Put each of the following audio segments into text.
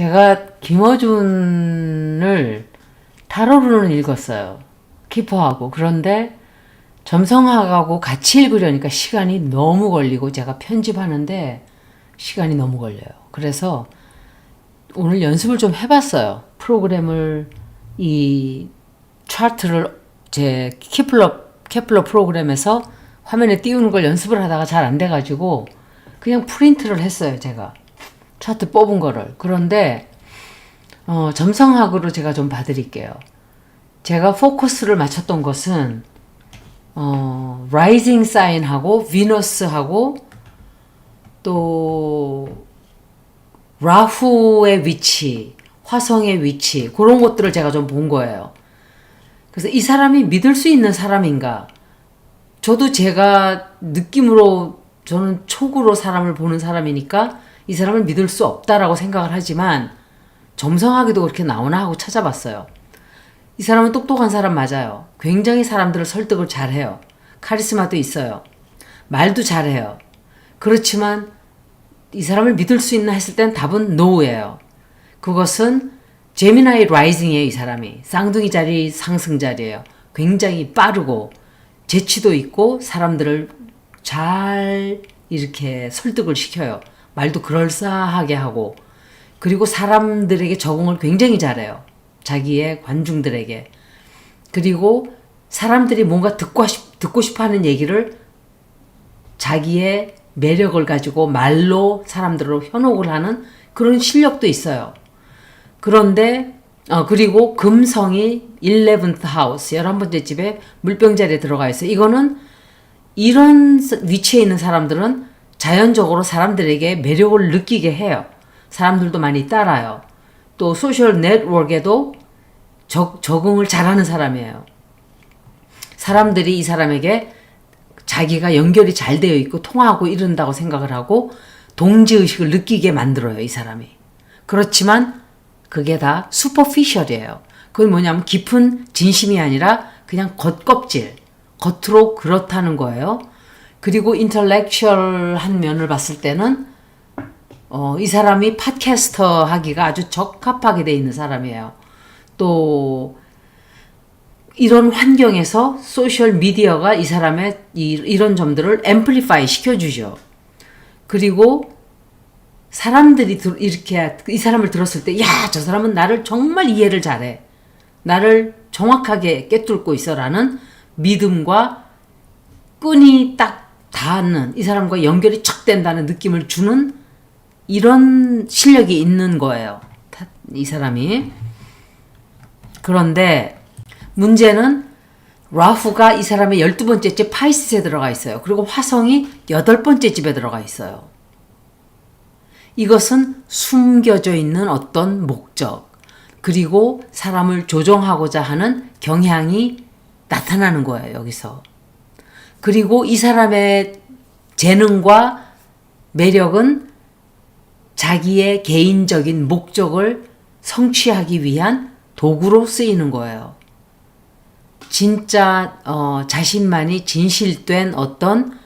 제가 김어준을 타로로는 읽었어요. 키퍼하고. 그런데 점성학하고 같이 읽으려니까 시간이 너무 걸리고 제가 편집하는데 시간이 너무 걸려요. 그래서 오늘 연습을 좀 해봤어요. 프로그램을, 이 차트를 제 케플러 프로그램에서 화면에 띄우는 걸 연습을 하다가 잘 안 돼가지고 그냥 프린트를 했어요. 제가 차트 뽑은 거를. 그런데 점성학으로 제가 좀 봐드릴게요. 제가 포커스를 맞췄던 것은 라이징 사인하고 비너스하고 또 라후의 위치, 화성의 위치, 그런 것들을 제가 좀 본 거예요. 그래서 이 사람이 믿을 수 있는 사람인가? 저도 제가 느낌으로, 저는 촉으로 사람을 보는 사람이니까 이 사람을 믿을 수 없다라고 생각을 하지만 점성하기도 그렇게 나오나 하고 찾아봤어요. 이 사람은 똑똑한 사람 맞아요. 굉장히 사람들을 설득을 잘해요. 카리스마도 있어요. 말도 잘해요. 그렇지만 이 사람을 믿을 수 있나 했을 땐 답은 no예요. 그것은 제미나이 라이징이에요. 이 사람이 쌍둥이 자리 상승 자리예요. 굉장히 빠르고 재치도 있고 사람들을 잘 이렇게 설득을 시켜요. 말도 그럴싸하게 하고, 그리고 사람들에게 적응을 굉장히 잘해요. 자기의 관중들에게. 그리고 사람들이 뭔가 듣고 싶어 하는 얘기를 자기의 매력을 가지고 말로 사람들을 현혹을 하는 그런 실력도 있어요. 그런데 그리고 금성이 11th house, 11번째 집에 물병자리에 들어가 있어요. 이거는 이런 위치에 있는 사람들은 자연적으로 사람들에게 매력을 느끼게 해요. 사람들도 많이 따라요. 또 소셜 네트워크에도 적응을 잘하는 사람이에요. 사람들이 이 사람에게 자기가 연결이 잘 되어 있고 통하고 이른다고 생각을 하고 동지의식을 느끼게 만들어요. 이 사람이. 그렇지만 그게 다 슈퍼피셜이에요. 그건 뭐냐면 깊은 진심이 아니라 그냥 겉껍질, 겉으로 그렇다는 거예요. 그리고 인텔렉츄얼한 면을 봤을 때는 이 사람이 팟캐스터 하기가 아주 적합하게 돼 있는 사람이에요. 또 이런 환경에서 소셜 미디어가 이 사람의 이런 점들을 앰플리파이 시켜주죠. 그리고 사람들이 이렇게 이 사람을 들었을 때, 야, 저 사람은 나를 정말 이해를 잘해. 나를 정확하게 꿰뚫고 있어라는 믿음과 끈이 딱 닿는, 이 사람과 연결이 척 된다는 느낌을 주는 이런 실력이 있는 거예요. 이 사람이. 그런데 문제는 라후가 이 사람의 12번째 집 파이시스에 들어가 있어요. 그리고 화성이 8번째 집에 들어가 있어요. 이것은 숨겨져 있는 어떤 목적, 그리고 사람을 조종하고자 하는 경향이 나타나는 거예요. 여기서. 그리고 이 사람의 재능과 매력은 자기의 개인적인 목적을 성취하기 위한 도구로 쓰이는 거예요. 진짜 자신만이 진실된 어떤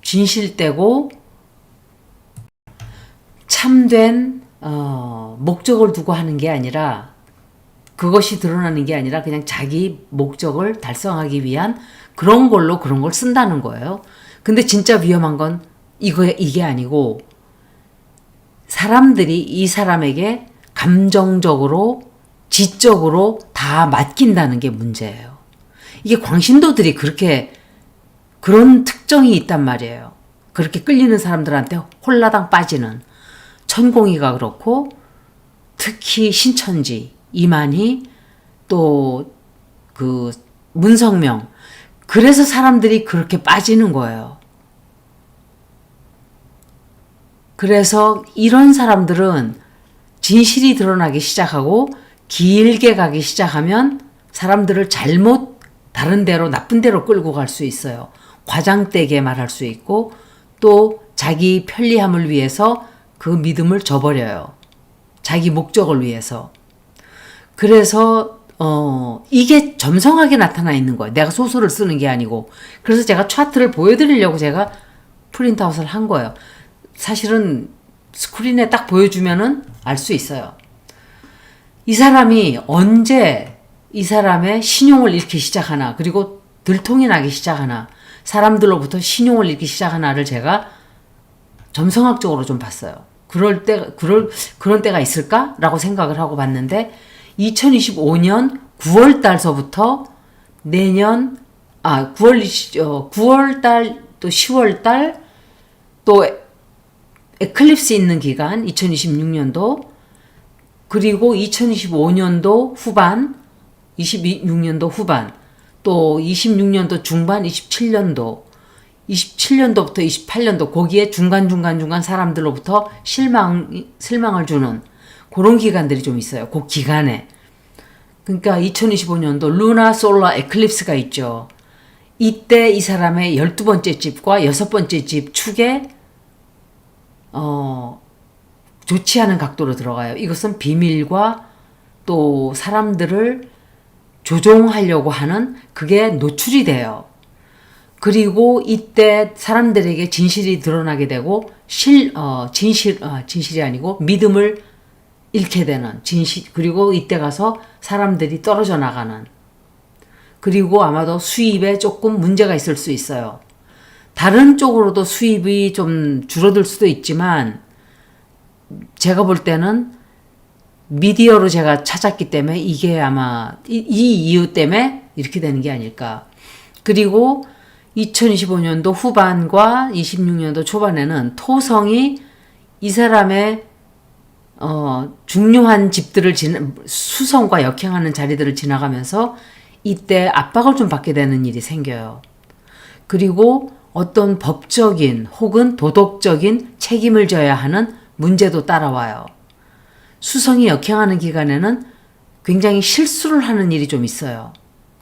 진실되고 참된 목적을 두고 하는 게 아니라, 그것이 드러나는 게 아니라 그냥 자기 목적을 달성하기 위한 그런 걸로 그런 걸 쓴다는 거예요. 근데 진짜 위험한 건 이게 아니고, 사람들이 이 사람에게 감정적으로, 지적으로 다 맡긴다는 게 문제예요. 이게 광신도들이 그런 특정이 있단 말이에요. 그렇게 끌리는 사람들한테 홀라당 빠지는. 천공이가 그렇고, 특히 신천지, 이만희, 또 그 문성명. 그래서 사람들이 그렇게 빠지는 거예요. 그래서 이런 사람들은 진실이 드러나기 시작하고 길게 가기 시작하면 사람들을 잘못 다른 데로, 나쁜 데로 끌고 갈 수 있어요. 과장되게 말할 수 있고, 또 자기 편리함을 위해서 그 믿음을 저버려요. 자기 목적을 위해서. 그래서 이게 점성하게 나타나 있는 거예요. 내가 소설을 쓰는 게 아니고. 그래서 제가 차트를 보여드리려고 제가 프린트아웃을 한 거예요. 사실은 스크린에 딱 보여주면은 알 수 있어요. 이 사람이 언제 이 사람의 신용을 잃기 시작하나, 그리고 들통이 나기 시작하나, 사람들로부터 신용을 잃기 시작하나를 제가 점성학적으로 좀 봤어요. 그런 때가 있을까라고 생각을 하고 봤는데, 2025년 9월 달서부터 내년 9월 달 또 10월 달 또 에클립스 있는 기간 2026년도, 그리고 2025년도 후반, 26년도 후반, 또 26년도 중반, 27년도부터 28년도 거기에 중간 사람들로부터 실망을 주는 그런 기간들이 좀 있어요. 그 기간에. 그러니까 2025년도 루나 솔라 에클립스가 있죠. 이때 이 사람의 12번째 집과 6번째 집 축에 좋지 않은 각도로 들어가요. 이것은 비밀과 또 사람들을 조종하려고 하는 그게 노출이 돼요. 그리고 이때 사람들에게 진실이 드러나게 되고 진실이 아니고 믿음을 잃게 되는 그리고 이때 가서 사람들이 떨어져 나가는, 그리고 아마도 수입에 조금 문제가 있을 수 있어요. 다른 쪽으로도 수입이 좀 줄어들 수도 있지만 제가 볼 때는 미디어로 제가 찾았기 때문에 이게 아마 이 이유 때문에 이렇게 되는 게 아닐까. 그리고 2025년도 후반과 26년도 초반에는 토성이 이 사람의 중요한 집들을 수성과 역행하는 자리들을 지나가면서 이때 압박을 좀 받게 되는 일이 생겨요. 그리고 어떤 법적인 혹은 도덕적인 책임을 져야 하는 문제도 따라와요. 수성이 역행하는 기간에는 굉장히 실수를 하는 일이 좀 있어요.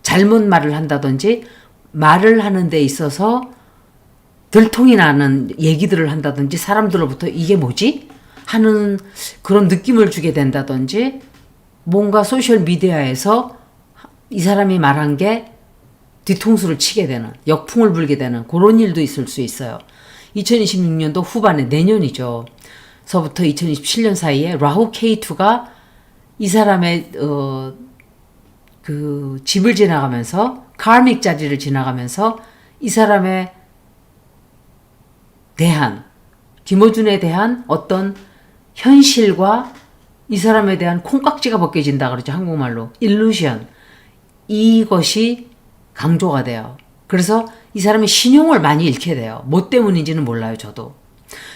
잘못 말을 한다든지 말을 하는 데 있어서 들통이 나는 얘기들을 한다든지 사람들로부터 이게 뭐지? 하는 그런 느낌을 주게 된다든지, 뭔가 소셜미디어에서 이 사람이 말한 게 뒤통수를 치게 되는, 역풍을 불게 되는 그런 일도 있을 수 있어요. 2026년도 후반에, 내년이죠. 서부터 2027년 사이에 라후 K2가 이 사람의 그 집을 지나가면서 카믹 자리를 지나가면서 이 사람에 대한, 김어준에 대한 어떤 현실과 이 사람에 대한 콩깍지가 벗겨진다 그러죠. 한국말로 일루션, 이것이 강조가 돼요. 그래서 이 사람이 신용을 많이 잃게 돼요. 뭐 때문인지는 몰라요. 저도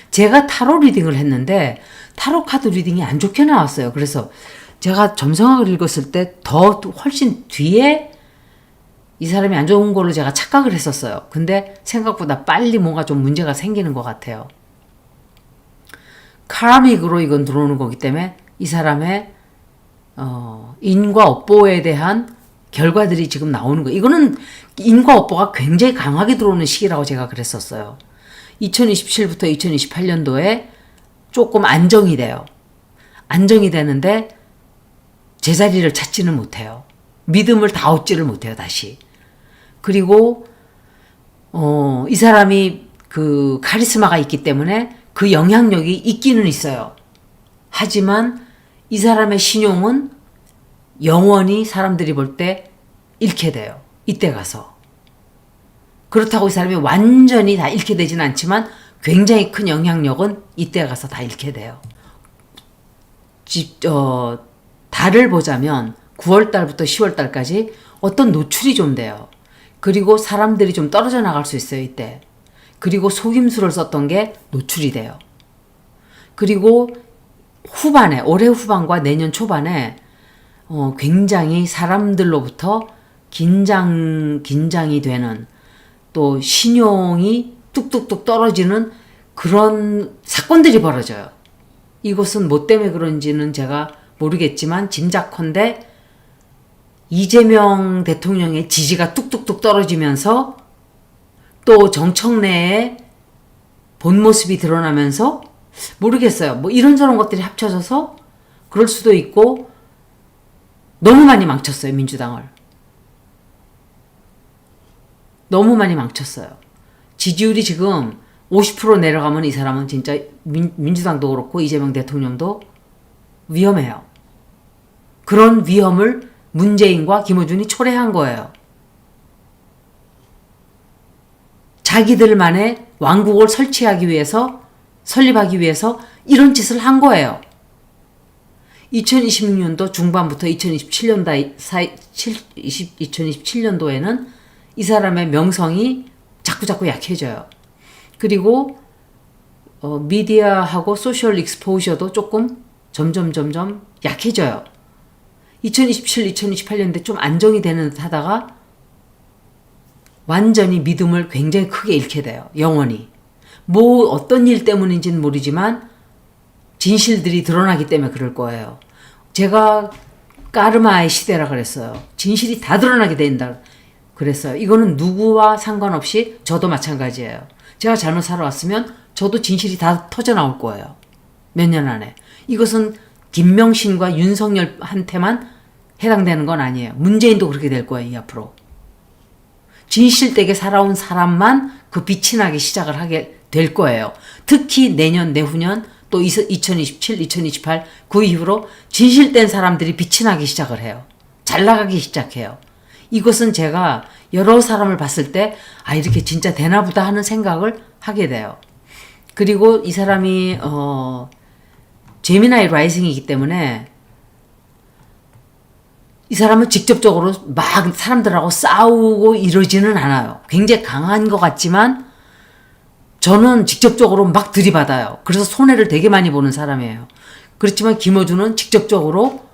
제가 타로 리딩을 했는데 타로 카드 리딩이 안 좋게 나왔어요. 그래서 제가 점성학을 읽었을 때 더 훨씬 뒤에 이 사람이 안 좋은 걸로 제가 착각을 했었어요. 근데 생각보다 빨리 뭔가 좀 문제가 생기는 것 같아요. 카믹으로 이건 들어오는 거기 때문에 이 사람의 인과 업보에 대한 결과들이 지금 나오는 거예요. 이거는 인과 업보가 굉장히 강하게 들어오는 시기라고 제가 그랬었어요. 2027부터 2028년도에 조금 안정이 돼요. 안정이 되는데 제자리를 찾지는 못해요. 믿음을 다 얻지를 못해요, 다시. 그리고 이 사람이 그 카리스마가 있기 때문에 그 영향력이 있기는 있어요. 하지만 이 사람의 신용은 영원히 사람들이 볼 때 잃게 돼요. 이때 가서. 그렇다고 이 사람이 완전히 다 잃게 되진 않지만 굉장히 큰 영향력은 이때 가서 다 잃게 돼요. 달을 보자면 9월달부터 10월달까지 어떤 노출이 좀 돼요. 그리고 사람들이 좀 떨어져 나갈 수 있어요, 이때. 그리고 속임수를 썼던 게 노출이 돼요. 그리고 후반에, 올해 후반과 내년 초반에 굉장히 사람들로부터 긴장이 되는, 또 신용이 뚝뚝뚝 떨어지는 그런 사건들이 벌어져요. 이것은 뭐 때문에 그런지는 제가 모르겠지만 짐작컨대 이재명 대통령의 지지가 뚝뚝뚝 떨어지면서 또 정청래의 본 모습이 드러나면서, 모르겠어요. 뭐 이런저런 것들이 합쳐져서 그럴 수도 있고, 너무 많이 망쳤어요, 민주당을. 너무 많이 망쳤어요. 지지율이 지금 50% 내려가면 이 사람은 진짜 민주당도 그렇고 이재명 대통령도 위험해요. 그런 위험을 문재인과 김어준이 초래한 거예요. 자기들만의 왕국을 설립하기 위해서 이런 짓을 한 거예요. 2026년도 중반부터 2027년도에는 이 사람의 명성이 자꾸자꾸 약해져요. 그리고 미디어하고 소셜 익스포저도 조금 점점 약해져요. 2027, 2028년대 좀 안정이 되는 듯 하다가 완전히 믿음을 굉장히 크게 잃게 돼요. 영원히. 뭐 어떤 일 때문인지는 모르지만 진실들이 드러나기 때문에 그럴 거예요. 제가 까르마의 시대라 그랬어요. 진실이 다 드러나게 된다 그랬어요. 이거는 누구와 상관없이 저도 마찬가지예요. 제가 잘못 살아왔으면 저도 진실이 다 터져 나올 거예요. 몇 년 안에. 이것은 김명신과 윤석열한테만 해당되는 건 아니에요. 문재인도 그렇게 될 거예요. 이 앞으로. 진실되게 살아온 사람만 그 빛이 나기 시작을 하게 될 거예요. 특히 내년, 내후년, 또 2027, 2028, 그 이후로 진실된 사람들이 빛이 나기 시작을 해요. 잘 나가기 시작해요. 이것은 제가 여러 사람을 봤을 때, 아, 이렇게 진짜 되나보다 하는 생각을 하게 돼요. 그리고 이 사람이, 제미나이 라이징이기 때문에 이 사람은 직접적으로 막 사람들하고 싸우고 이러지는 않아요. 굉장히 강한 것 같지만 저는 직접적으로 막 들이받아요. 그래서 손해를 되게 많이 보는 사람이에요. 그렇지만 김어준은 직접적으로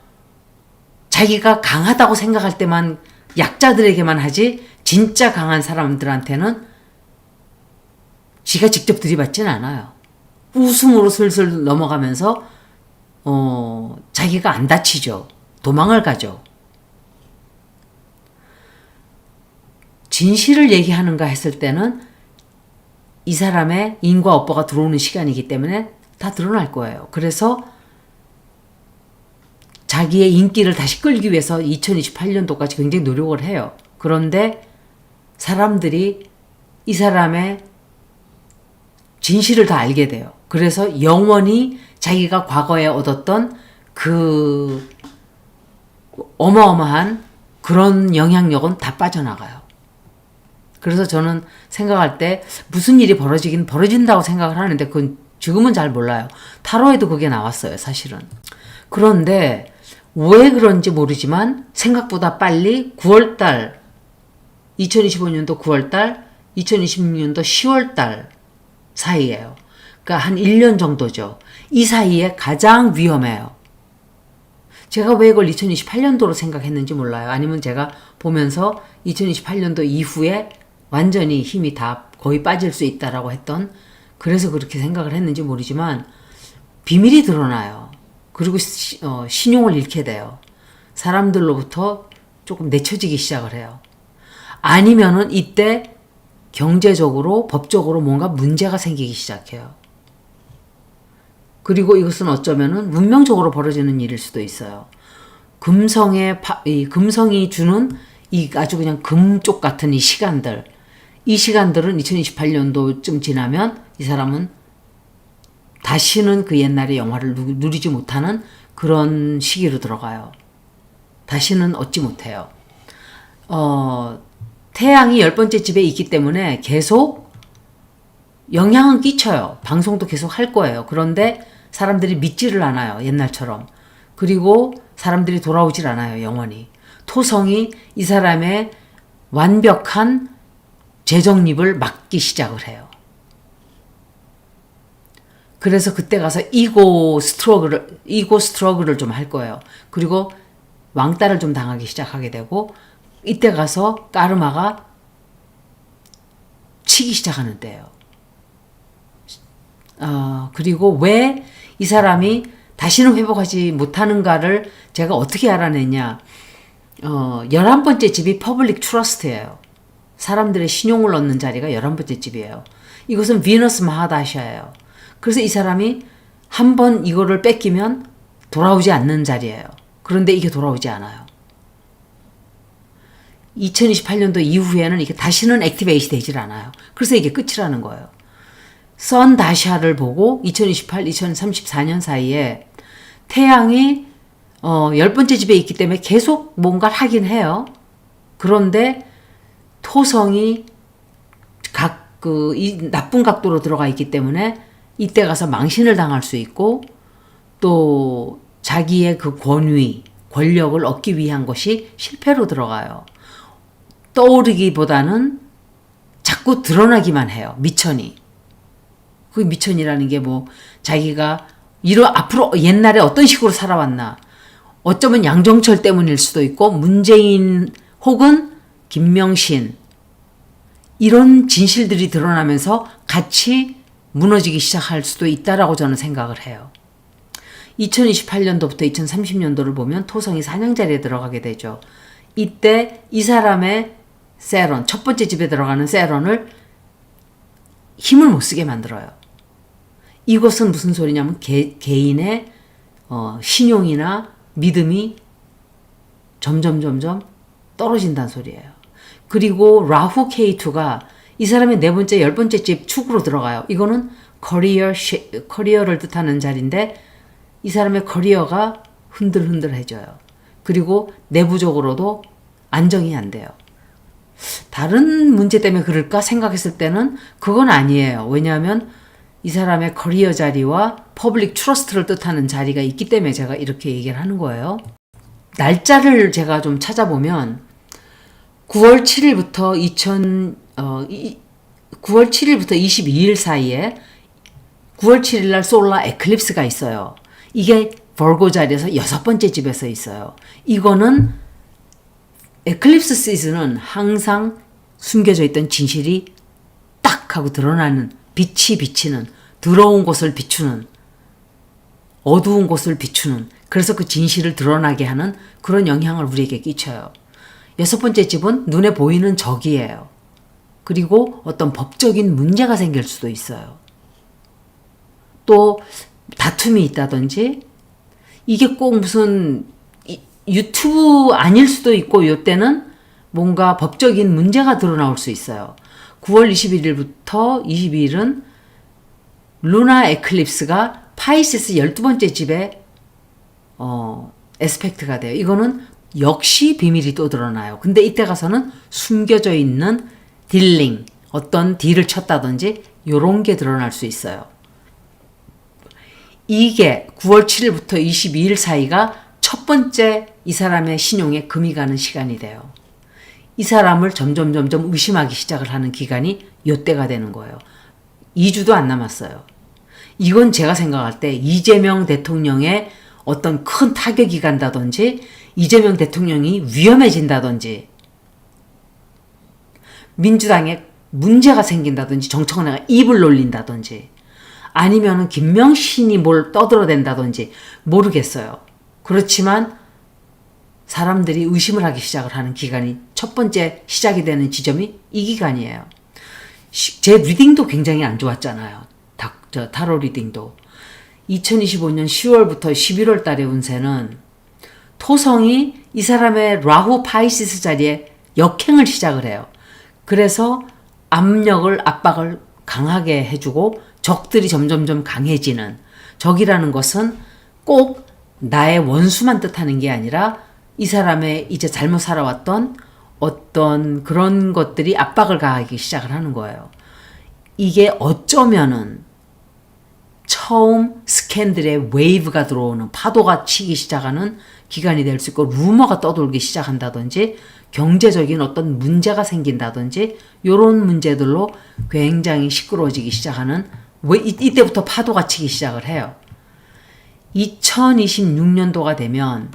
자기가 강하다고 생각할 때만 약자들에게만 하지 진짜 강한 사람들한테는 지가 직접 들이받지는 않아요. 웃음으로 슬슬 넘어가면서 자기가 안 다치죠. 도망을 가죠. 진실을 얘기하는가 했을 때는 이 사람의 인과 업보가 들어오는 시간이기 때문에 다 드러날 거예요. 그래서 자기의 인기를 다시 끌기 위해서 2028년도까지 굉장히 노력을 해요. 그런데 사람들이 이 사람의 진실을 다 알게 돼요. 그래서 영원히 자기가 과거에 얻었던 그 어마어마한 그런 영향력은 다 빠져나가요. 그래서 저는 생각할 때 무슨 일이 벌어진다고 생각을 하는데 그건 지금은 잘 몰라요. 타로에도 그게 나왔어요, 사실은. 그런데 왜 그런지 모르지만 생각보다 빨리 9월달, 2025년도 9월달, 2026년도 10월달 사이예요. 그러니까 한 1년 정도죠. 이 사이에 가장 위험해요. 제가 왜 이걸 2028년도로 생각했는지 몰라요. 아니면 제가 보면서 2028년도 이후에 완전히 힘이 다 거의 빠질 수 있다라고 했던, 그래서 그렇게 생각을 했는지 모르지만 비밀이 드러나요. 그리고 신용을 잃게 돼요. 사람들로부터 조금 내쳐지기 시작을 해요. 아니면은 이때 경제적으로 법적으로 뭔가 문제가 생기기 시작해요. 그리고 이것은 어쩌면은 문명적으로 벌어지는 일일 수도 있어요. 금성이 주는 이 아주 그냥 금쪽 같은 이 시간들은 2028년도쯤 지나면 이 사람은 다시는 그 옛날의 영화를 누리지 못하는 그런 시기로 들어가요. 다시는 얻지 못해요. 태양이 10번째 집에 있기 때문에 계속 영향은 끼쳐요. 방송도 계속 할 거예요. 그런데 사람들이 믿지를 않아요. 옛날처럼. 그리고 사람들이 돌아오질 않아요. 영원히. 토성이 이 사람의 완벽한 재정립을 막기 시작을 해요. 그래서 그때 가서 이고 스트러글을 좀 할 거예요. 그리고 왕따를 좀 당하기 시작하게 되고, 이때 가서 까르마가 치기 시작하는 때예요. 그리고 왜 이 사람이 다시는 회복하지 못하는가를 제가 어떻게 알아냈냐. 11번째 집이 퍼블릭 트러스트예요. 사람들의 신용을 얻는 자리가 11번째 집이에요. 이것은 비너스 마하다샤예요. 그래서 이 사람이 한번 이거를 뺏기면 돌아오지 않는 자리예요. 그런데 이게 돌아오지 않아요. 2028년도 이후에는 이게 다시는 액티베이트 되질 않아요. 그래서 이게 끝이라는 거예요. 선 다시아를 보고 2028, 2034년 사이에 태양이 10번째 집에 있기 때문에 계속 뭔가를 하긴 해요. 그런데 토성이 이 나쁜 각도로 들어가 있기 때문에 이때 가서 망신을 당할 수 있고 또 자기의 그 권위, 권력을 얻기 위한 것이 실패로 들어가요. 떠오르기보다는 자꾸 드러나기만 해요. 미천이. 그 미천이라는 게 뭐 자기가 앞으로 옛날에 어떤 식으로 살아왔나. 어쩌면 양정철 때문일 수도 있고 문재인 혹은 김명신 이런 진실들이 드러나면서 같이 무너지기 시작할 수도 있다라고 저는 생각을 해요. 2028년도부터 2030년도를 보면 토성이 사냥자리에 들어가게 되죠. 이때 이 사람의 세론, 첫 번째 집에 들어가는 세론을 힘을 못 쓰게 만들어요. 이것은 무슨 소리냐면 개인의 신용이나 믿음이 점점 떨어진다는 소리예요. 그리고 라후 K2가 이 사람의 네 번째, 열 번째 집 축으로 들어가요. 이거는 커리어를 뜻하는 자리인데 이 사람의 커리어가 흔들흔들해져요. 그리고 내부적으로도 안정이 안 돼요. 다른 문제 때문에 그럴까 생각했을 때는 그건 아니에요. 왜냐하면 이 사람의 커리어 자리와 퍼블릭 트러스트를 뜻하는 자리가 있기 때문에 제가 이렇게 얘기를 하는 거예요. 날짜를 제가 좀 찾아보면 9월 7일부터 22일 사이에 9월 7일 날 솔라 에클립스가 있어요. 이게 벌고 자리에서 6번째 집에서 있어요. 이거는 에클립스 시즌은 항상 숨겨져 있던 진실이 딱 하고 드러나는, 빛이 비치는, 더러운 곳을 비추는, 어두운 곳을 비추는, 그래서 그 진실을 드러나게 하는 그런 영향을 우리에게 끼쳐요. 6번째 집은 눈에 보이는 적이에요. 그리고 어떤 법적인 문제가 생길 수도 있어요. 또 다툼이 있다든지, 이게 꼭 무슨 유튜브 아닐 수도 있고 이때는 뭔가 법적인 문제가 드러나올 수 있어요. 9월 21일부터 22일은 루나 에클립스가 파이시스 12번째 집에 에스펙트가 돼요. 이거는 역시 비밀이 또 드러나요. 근데 이때 가서는 숨겨져 있는 딜링, 어떤 딜을 쳤다든지 요런 게 드러날 수 있어요. 이게 9월 7일부터 22일 사이가 첫 번째 이 사람의 신용에 금이 가는 시간이 돼요. 이 사람을 점점 의심하기 시작을 하는 기간이 요때가 되는 거예요. 2주도 안 남았어요. 이건 제가 생각할 때 이재명 대통령의 어떤 큰 타격이 간다든지 이재명 대통령이 위험해진다든지 민주당에 문제가 생긴다든지 정청래가 입을 놀린다든지 아니면 김명신이 뭘 떠들어댄다든지 모르겠어요. 그렇지만 사람들이 의심을 하기 시작을 하는 기간이 첫 번째 시작이 되는 지점이 이 기간이에요. 제 리딩도 굉장히 안 좋았잖아요. 타로 리딩도. 2025년 10월부터 11월 달의 운세는 토성이 이 사람의 라후 파이시스 자리에 역행을 시작을 해요. 그래서 압박을 강하게 해주고 적들이 점점 강해지는, 적이라는 것은 꼭 나의 원수만 뜻하는 게 아니라 이 사람의 이제 잘못 살아왔던 어떤 그런 것들이 압박을 가하기 시작을 하는 거예요. 이게 어쩌면은 처음 스캔들의 웨이브가 들어오는, 파도가 치기 시작하는 기간이 될 수 있고 루머가 떠돌기 시작한다든지 경제적인 어떤 문제가 생긴다든지 이런 문제들로 굉장히 시끄러워지기 시작하는, 이때부터 파도가 치기 시작을 해요. 2026년도가 되면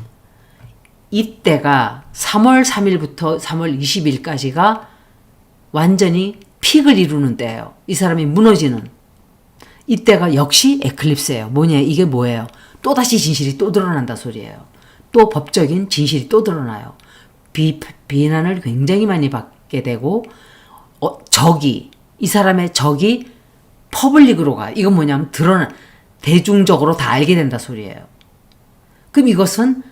이때가 3월 3일부터 3월 20일까지가 완전히 픽을 이루는 때예요. 이 사람이 무너지는. 이때가 역시 에클립스예요. 이게 뭐예요? 또다시 진실이 또 드러난다 소리예요. 또 법적인 진실이 또 드러나요. 비난을 굉장히 많이 받게 되고 이 사람의 적이 퍼블릭으로 가. 이건 뭐냐면 대중적으로 다 알게 된다 소리예요. 그럼 이것은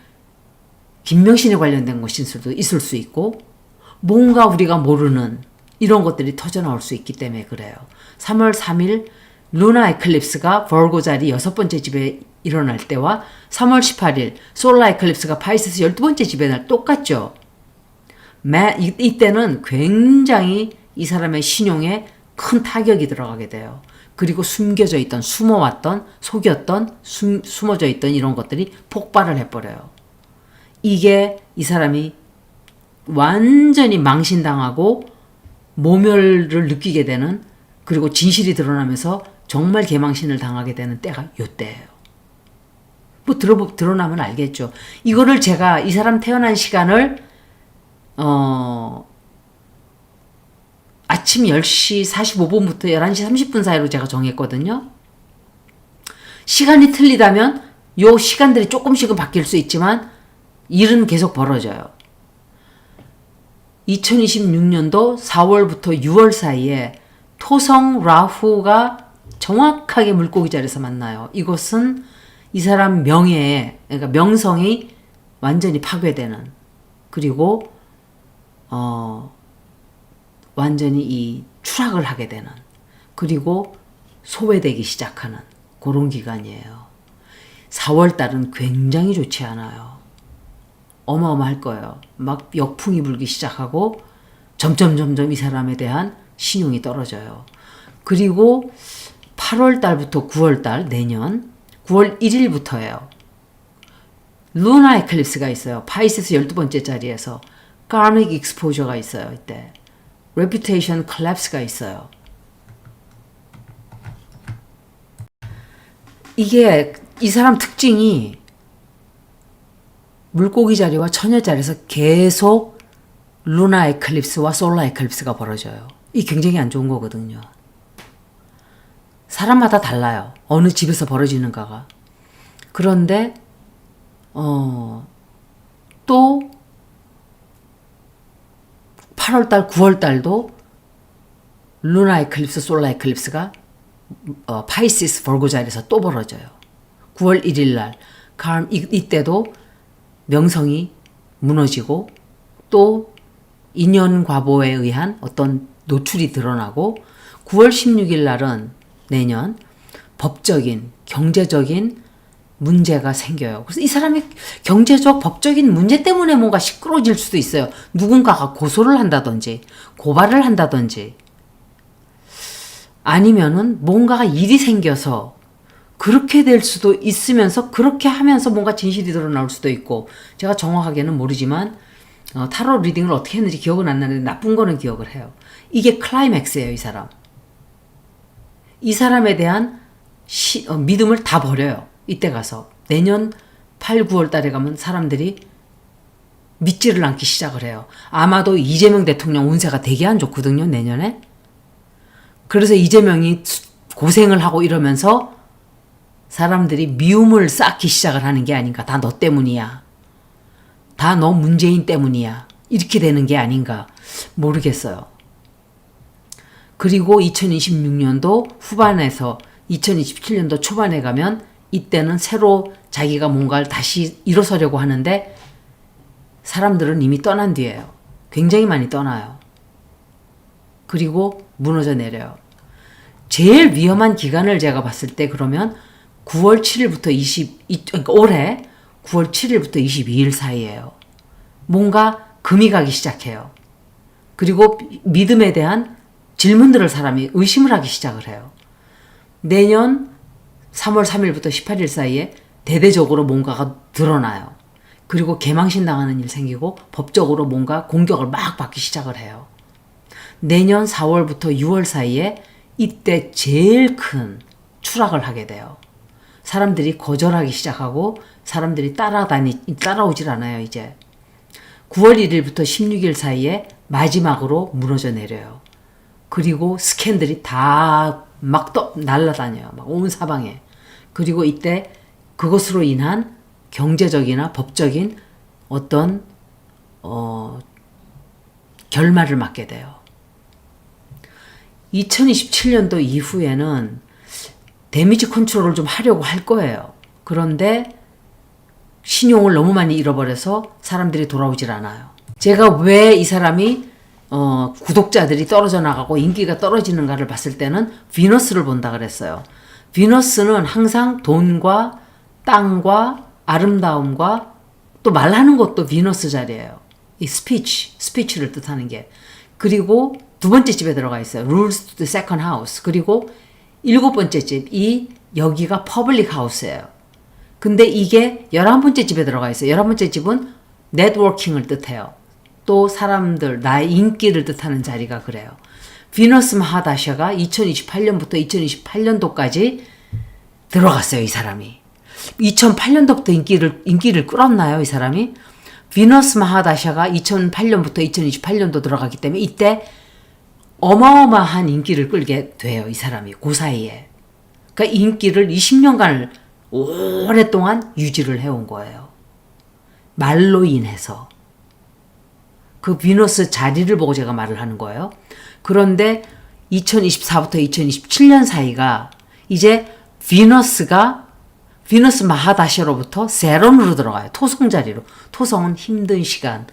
김명신에 관련된 것일 수도 있을 수 있고 뭔가 우리가 모르는 이런 것들이 터져나올 수 있기 때문에 그래요. 3월 3일 루나 에클립스가 벌고 자리 6번째 집에 일어날 때와 3월 18일 솔라 에클립스가 파이세스 12번째 집에 날 똑같죠. 이때는 굉장히 이 사람의 신용에 큰 타격이 들어가게 돼요. 그리고 숨겨져 있던, 숨어왔던, 속였던, 숨어져 있던 이런 것들이 폭발을 해버려요. 이게 이 사람이 완전히 망신당하고 모멸을 느끼게 되는, 그리고 진실이 드러나면서 정말 개망신을 당하게 되는 때가 요때예요. 뭐 드러나면 알겠죠. 이거를 제가 이 사람 태어난 시간을 아침 10시 45분부터 11시 30분 사이로 제가 정했거든요. 시간이 틀리다면 요 시간들이 조금씩은 바뀔 수 있지만 일은 계속 벌어져요. 2026년도 4월부터 6월 사이에 토성 라후가 정확하게 물고기 자리에서 만나요. 이것은 이 사람 명예에, 그러니까 명성이 완전히 파괴되는, 그리고 완전히 이 추락을 하게 되는, 그리고 소외되기 시작하는 그런 기간이에요. 4월 달은 굉장히 좋지 않아요. 어마어마할 거예요. 막 역풍이 불기 시작하고 점점 이 사람에 대한 신용이 떨어져요. 그리고 8월 달부터 9월 달, 내년 9월 1일부터예요. 루나 에클립스가 있어요. 파이세스 12번째 자리에서 karmic exposure가 있어요. 이때 reputation collapse가 있어요. 이게 이 사람 특징이 물고기 자리와 처녀 자리에서 계속 루나 에클립스와 솔라 에클립스가 벌어져요. 이게 굉장히 안 좋은 거거든요. 사람마다 달라요. 어느 집에서 벌어지는가가. 그런데 또 8월달, 9월달도 루나 에클립스, 솔라 에클립스가 파이시스 벌고 자리에서 또 벌어져요. 9월 1일 날 이때도 명성이 무너지고 또 인연과보에 의한 어떤 노출이 드러나고, 9월 16일 날은 내년 법적인, 경제적인 문제가 생겨요. 그래서 이 사람이 경제적, 법적인 문제 때문에 뭔가 시끄러워질 수도 있어요. 누군가가 고소를 한다든지 고발을 한다든지, 아니면은 뭔가가 일이 생겨서 그렇게 될 수도 있으면서, 그렇게 하면서 뭔가 진실이 드러나올 수도 있고, 제가 정확하게는 모르지만 타로 리딩을 어떻게 했는지 기억은 안 나는데 나쁜 거는 기억을 해요. 이게 클라이맥스예요. 이 사람. 이 사람에 대한 믿음을 다 버려요. 이때 가서. 내년 8, 9월 달에 가면 사람들이 믿지를 않기 시작을 해요. 아마도 이재명 대통령 운세가 되게 안 좋거든요. 내년에. 그래서 이재명이 고생을 하고 이러면서 사람들이 미움을 쌓기 시작을 하는 게 아닌가. 다 너 때문이야. 다 너 문재인 때문이야. 이렇게 되는 게 아닌가. 모르겠어요. 그리고 2026년도 후반에서 2027년도 초반에 가면 이때는 새로 자기가 뭔가를 다시 일어서려고 하는데 사람들은 이미 떠난 뒤에요. 굉장히 많이 떠나요. 그리고 무너져 내려요. 제일 위험한 기간을 제가 봤을 때 그러면 9월 7일부터 그러니까 올해 9월 7일부터 22일 사이예요. 뭔가 금이 가기 시작해요. 그리고 믿음에 대한 질문들을 사람이 의심을 하기 시작을 해요. 내년 3월 3일부터 18일 사이에 대대적으로 뭔가가 드러나요. 그리고 개망신 당하는 일 생기고 법적으로 뭔가 공격을 막 받기 시작을 해요. 내년 4월부터 6월 사이에 이때 제일 큰 추락을 하게 돼요. 사람들이 거절하기 시작하고 사람들이 따라오질 않아요. 이제 9월 1일부터 16일 사이에 마지막으로 무너져 내려요. 그리고 스캔들이 다 막 날아다녀요. 막 온 사방에. 그리고 이때 그것으로 인한 경제적이나 법적인 어떤 결말을 맞게 돼요. 2027년도 이후에는 데미지 컨트롤을 좀 하려고 할 거예요. 그런데 신용을 너무 많이 잃어버려서 사람들이 돌아오질 않아요. 제가 왜 이 사람이 구독자들이 떨어져 나가고 인기가 떨어지는가를 봤을 때는 비너스를 본다 그랬어요. 비너스는 항상 돈과 땅과 아름다움과 또 말하는 것도 비너스 자리예요. 이 스피치를 뜻하는 게. 그리고 두 번째 집에 들어가 있어요. Rules to the second house. 그리고 일곱 번째 집, 여기가 퍼블릭 하우스예요. 근데 이게 11번째 집에 들어가 있어요. 11번째 집은 네트워킹을 뜻해요. 또 사람들, 나의 인기를 뜻하는 자리가 그래요. 비너스 마하다샤가 2028년부터 2028년도까지 들어갔어요, 이 사람이. 2008년도부터 인기를 끌었나요, 이 사람이? 비너스 마하다샤가 2008년부터 2028년도 들어가기 때문에 이때 어마어마한 인기를 끌게 돼요, 이 사람이. 그 사이에. 그러니까 인기를 20년간을 오랫동안 유지를 해온 거예요. 말로 인해서. 그 비너스 자리를 보고 제가 말을 하는 거예요. 그런데 2024부터 2027년 사이가 이제 비너스 마하다샤로부터 세론으로 들어가요. 토성 자리로. 토성은 힘든 시간,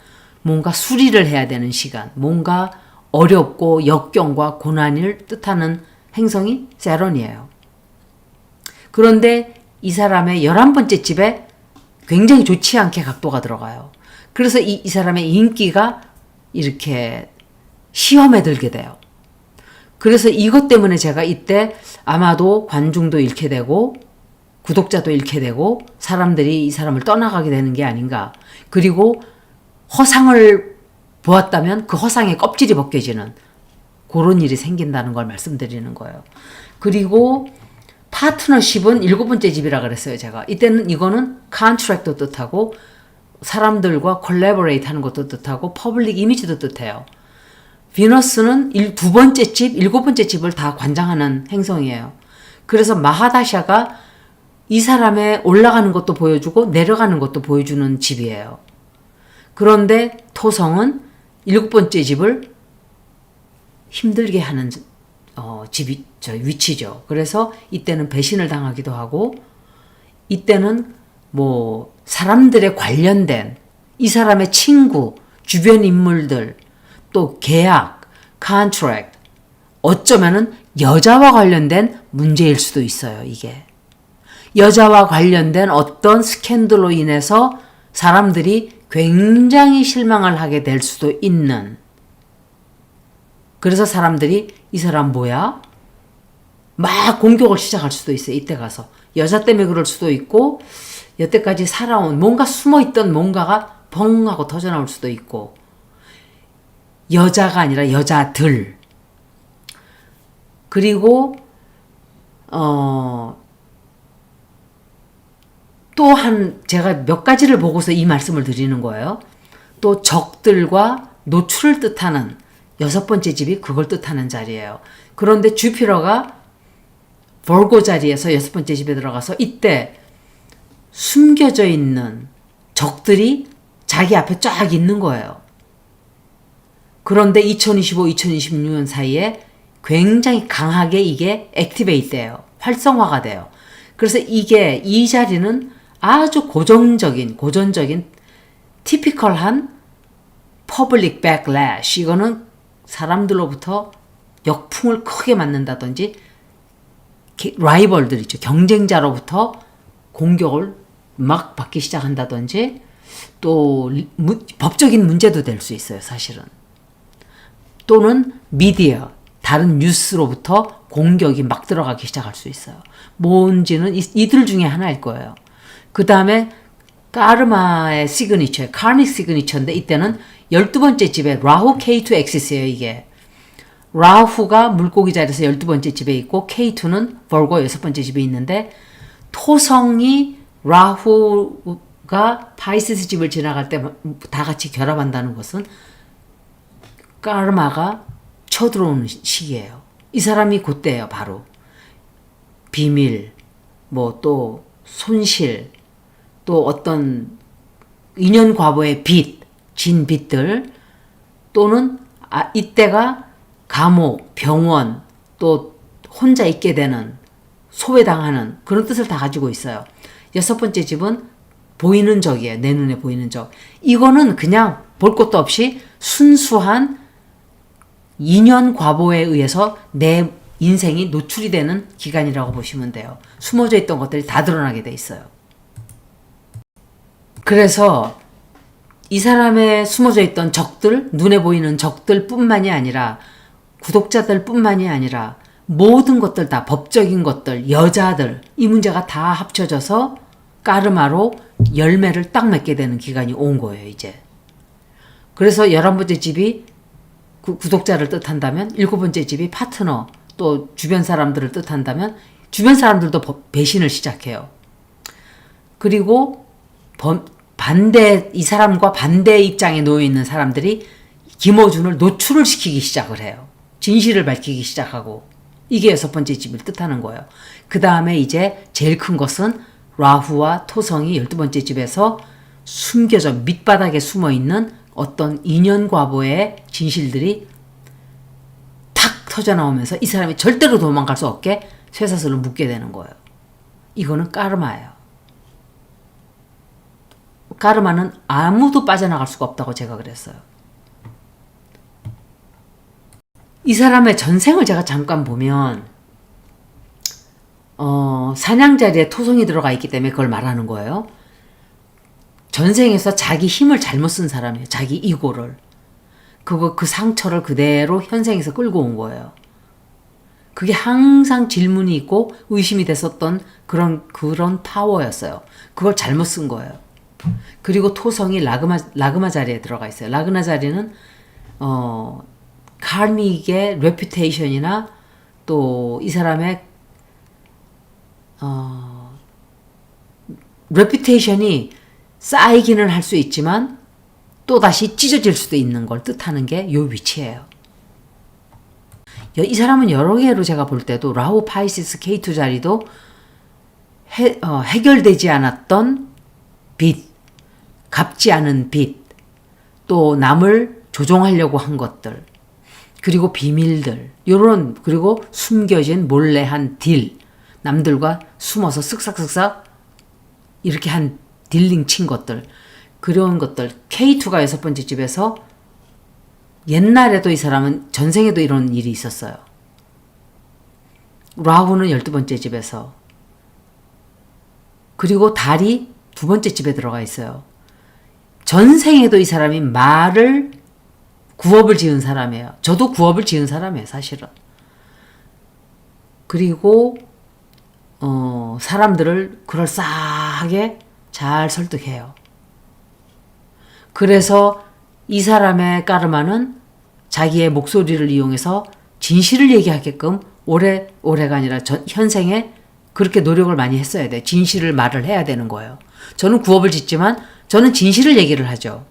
뭔가 수리를 해야 되는 시간, 뭔가 어렵고 역경과 고난을 뜻하는 행성이 세론이에요. 그런데 이 사람의 11번째 집에 굉장히 좋지 않게 각도가 들어가요. 그래서 이 사람의 인기가 이렇게 시험에 들게 돼요. 그래서 이것 때문에 제가 이때 아마도 관중도 잃게 되고 구독자도 잃게 되고 사람들이 이 사람을 떠나가게 되는 게 아닌가. 그리고 허상을 보았다면 그 허상의 껍질이 벗겨지는 그런 일이 생긴다는 걸 말씀드리는 거예요. 그리고 파트너십은 7번째 집이라 그랬어요, 제가. 이때는 이거는 컨트랙도 뜻하고 사람들과 콜라보레이트 하는 것도 뜻하고 퍼블릭 이미지도 뜻해요. 비너스는 2번째 집, 7번째 집을 다 관장하는 행성이에요. 그래서 마하다샤가 이 사람의 올라가는 것도 보여주고 내려가는 것도 보여주는 집이에요. 그런데 토성은 7번째 집을 힘들게 하는 위치죠. 그래서 이때는 배신을 당하기도 하고 이때는 뭐 사람들에 관련된 이 사람의 친구, 주변 인물들, 또 계약, contract, 어쩌면은 여자와 관련된 문제일 수도 있어요, 이게. 여자와 관련된 어떤 스캔들로 인해서 사람들이 굉장히 실망을 하게 될 수도 있는. 그래서 사람들이 이 사람 뭐야? 막 공격을 시작할 수도 있어요, 이때 가서. 여자 때문에 그럴 수도 있고 여태까지 살아온 뭔가 숨어있던 뭔가가 벙 하고 터져나올 수도 있고 여자가 아니라 여자들. 그리고 또한 제가 몇 가지를 보고서 이 말씀을 드리는 거예요. 또 적들과 노출을 뜻하는 6번째 집이 그걸 뜻하는 자리예요. 그런데 주피터가 볼고 자리에서 6번째 집에 들어가서 이때 숨겨져 있는 적들이 자기 앞에 쫙 있는 거예요. 그런데 2025, 2026년 사이에 굉장히 강하게 이게 액티베이트 돼요. 활성화가 돼요. 그래서 이 자리는 아주 고전적인 티피컬한 퍼블릭 백래시, 이거는 사람들로부터 역풍을 크게 맞는다든지 라이벌들 있죠. 경쟁자로부터 공격을 막 받기 시작한다든지 또 법적인 문제도 될 수 있어요, 사실은. 또는 미디어, 다른 뉴스로부터 공격이 막 들어가기 시작할 수 있어요. 뭔지는 이들 중에 하나일 거예요. 그 다음에 까르마의 시그니처, 카닉 시그니처인데 이때는 12번째 집에 라후 K2 엑시스예요, 이게. 라후가 물고기 자리에서 12번째 집에 있고 K2는 벌고 6번째 집에 있는데 토성이 라후가 파이시스 집을 지나갈 때 다 같이 결합한다는 것은 까르마가 쳐들어오는 시기예요. 이 사람이 그때예요, 바로. 비밀, 뭐 또 손실, 또 어떤 인연 과거의 빚, 진 빚들, 또는 이때가 감옥, 병원, 또 혼자 있게 되는, 소외당하는 그런 뜻을 다 가지고 있어요. 6번째 집은 보이는 적이에요. 내 눈에 보이는 적. 이거는 그냥 볼 것도 없이 순수한 인연 과보에 의해서 내 인생이 노출이 되는 기간이라고 보시면 돼요. 숨어져 있던 것들이 다 드러나게 돼 있어요. 그래서 이 사람의 숨어져 있던 적들, 눈에 보이는 적들 뿐만이 아니라 구독자들 뿐만이 아니라 모든 것들 다 법적인 것들, 여자들, 이 문제가 다 합쳐져서 까르마로 열매를 딱 맺게 되는 기간이 온 거예요, 이제. 그래서 11번째 집이 구독자를 뜻한다면 7번째 집이 파트너, 또 주변 사람들을 뜻한다면 주변 사람들도 배신을 시작해요. 그리고 이 사람과 반대 입장에 놓여 있는 사람들이 김어준을 노출을 시키기 시작을 해요. 진실을 밝히기 시작하고. 이게 6번째 집을 뜻하는 거예요. 그 다음에 이제 제일 큰 것은 라후와 토성이 12번째 집에서 숨겨져 밑바닥에 숨어 있는 어떤 인연과보의 진실들이 탁 터져 나오면서 이 사람이 절대로 도망갈 수 없게 쇠사슬을 묶게 되는 거예요. 이거는 까르마예요. 까르마는 아무도 빠져나갈 수가 없다고 제가 그랬어요. 이 사람의 전생을 제가 잠깐 보면 사냥자리에 토성이 들어가 있기 때문에 그걸 말하는 거예요. 전생에서 자기 힘을 잘못 쓴 사람이에요. 자기 이고를. 그 상처를 그대로 현생에서 끌고 온 거예요. 그게 항상 질문이 있고 의심이 됐었던 그런 파워였어요. 그걸 잘못 쓴 거예요. 그리고 토성이 라그마 자리에 들어가 있어요. 라그마 자리는 카믹의 레퓨테이션이나 또 이 사람의 레퓨테이션이 쌓이기는 할 수 있지만 또다시 찢어질 수도 있는 걸 뜻하는 게 요 위치예요. 이 사람은 여러 개로 제가 볼 때도 라후 파이시스 K2 자리도 해결되지 않았던 빚, 갚지 않은 빚, 또 남을 조종하려고 한 것들, 그리고 비밀들, 그리고 숨겨진 몰래 한 딜, 남들과 숨어서 쓱싹쓱싹 이렇게 한 딜링 친 것들, 그런 것들. K2가 6번째 집에서 옛날에도 이 사람은 전생에도 이런 일이 있었어요. 라후는 12번째 집에서. 그리고 달이 2번째 집에 들어가 있어요. 전생에도 이 사람이 구업을 지은 사람이에요. 저도 구업을 지은 사람이에요, 사실은. 그리고 사람들을 그럴싸하게 잘 설득해요. 그래서 이 사람의 까르마는 자기의 목소리를 이용해서 진실을 얘기하게끔 올해가 아니라 현생에 그렇게 노력을 많이 했어야 돼. 진실을 말을 해야 되는 거예요. 저는 구업을 짓지만 저는 진실을 얘기를 하죠.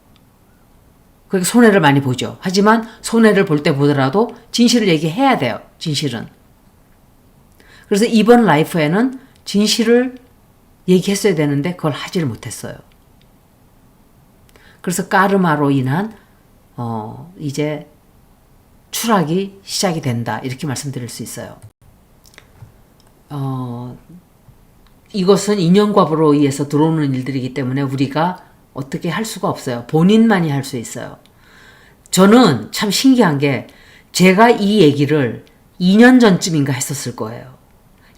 그러니까 손해를 많이 보죠. 하지만 손해를 볼 때 보더라도 진실을 얘기해야 돼요. 진실은. 그래서 이번 라이프에는 진실을 얘기했어야 되는데 그걸 하지를 못했어요. 그래서 까르마로 인한 이제 추락이 시작이 된다. 이렇게 말씀드릴 수 있어요. 이것은 인연과보로 의해서 들어오는 일들이기 때문에 우리가 어떻게 할 수가 없어요. 본인만이 할 수 있어요. 저는 참 신기한 게 제가 이 얘기를 2년 전쯤인가 했었을 거예요.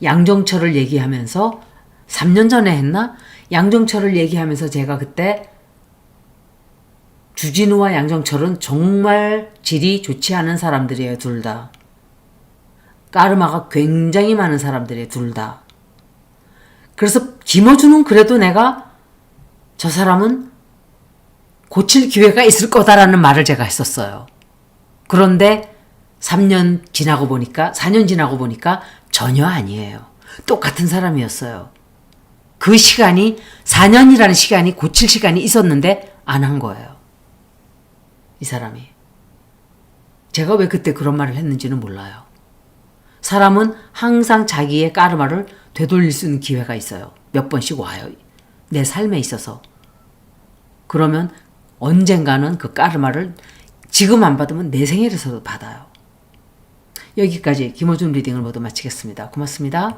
양정철을 얘기하면서 3년 전에 했나? 양정철을 얘기하면서 제가 그때 주진우와 양정철은 정말 질이 좋지 않은 사람들이에요. 둘 다. 까르마가 굉장히 많은 사람들이에요. 둘 다. 그래서 김어준은 그래도 내가 저 사람은 고칠 기회가 있을 거다라는 말을 제가 했었어요. 그런데 4년 지나고 보니까 전혀 아니에요. 똑같은 사람이었어요. 그 시간이 4년이라는 시간이 고칠 시간이 있었는데 안 한 거예요. 이 사람이. 제가 왜 그때 그런 말을 했는지는 몰라요. 사람은 항상 자기의 까르마를 되돌릴 수 있는 기회가 있어요. 몇 번씩 와요. 내 삶에 있어서. 그러면 언젠가는 그 까르마를 지금 안 받으면 내 생일에서도 받아요. 여기까지 김어준 리딩을 모두 마치겠습니다. 고맙습니다.